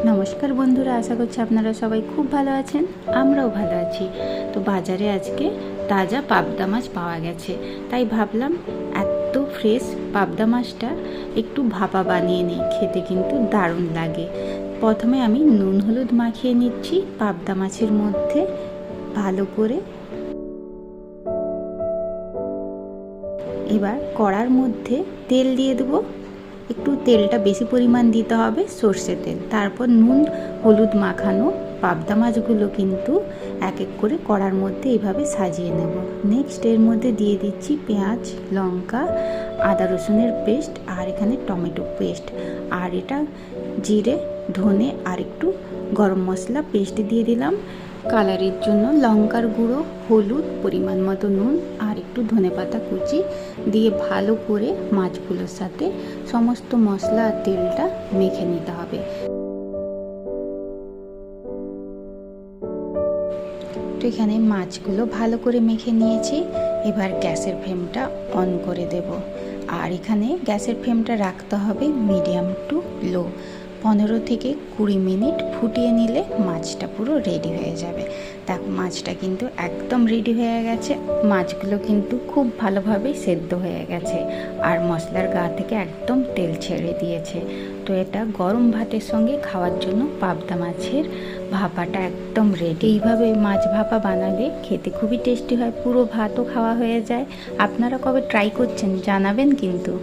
নমস্কার বন্ধুরা, আশা করছি আপনারা সবাই খুব ভালো আছেন। আমরাও ভালো আছি। তো বাজারে আজকে তাজা পাবদা মাছ পাওয়া গেছে, তাই ভাবলাম এত ফ্রেশ পাবদা মাছটা একটু ভাপা বানিয়ে নিই, খেতে কিন্তু দারুণ লাগে। প্রথমে আমি নুন হলুদ মাখিয়ে নিচ্ছি পাবদা মাছের মধ্যে ভালো করে। এবার কড়ার মধ্যে তেল দিয়ে দেবো। একটু তেলটা বেশি পরিমাণ দিতে হবে, সর্ষে তেল। তারপর নুন হলুদ মাখানো পাবদা মাছগুলো কিন্তু এক এক করে কড়ার মধ্যে এইভাবে সাজিয়ে নেব। নেক্সট এর মধ্যে দিয়ে দিচ্ছি পেঁয়াজ, লঙ্কা, আদা রসুনের পেস্ট আর এখানে টমেটো পেস্ট, আর এটা জিরে, ধনে আর একটু গরম মশলা পেস্ট দিয়ে দিলাম। কালারের জন্য লঙ্কার গুঁড়ো, হলুদ, পরিমাণ মতো নুন আর একটু ধনেপাতা কুচি দিয়ে ভালো করে মাছগুলোর সাথে সমস্ত মশলা আর তেলটা মেখে নিতে হবে। তো এখানে মাছগুলো ভালো করে মেখে নিয়েছি। এবার গ্যাসের ফ্লেমটা অন করে দেব, আর এখানে গ্যাসের ফ্লেমটা রাখতে হবে মিডিয়াম টু লো। 15 থেকে 20 মিনিট ফুটিয়ে নিলে মাছটা পুরো রেডি হয়ে যাবে। দেখো মাছটা কিন্তু একদম রেডি হয়ে গেছে। মাছগুলো কিন্তু খুব ভালোভাবে সেদ্ধ হয়ে গেছে আর মশলার গা থেকে একদম তেল ছেড়ে দিয়েছে। তো এটা গরম ভাতের সঙ্গে খাওয়ার জন্য পাবদা মাছের ভাপাটা একদম রেডি। এইভাবে মাছ ভাপা বানালে খেতে খুবই টেস্টি হয়, পুরো ভাতও খাওয়া হয়ে যায়। আপনারা কবে ট্রাই করছেন জানাবেন কিন্তু।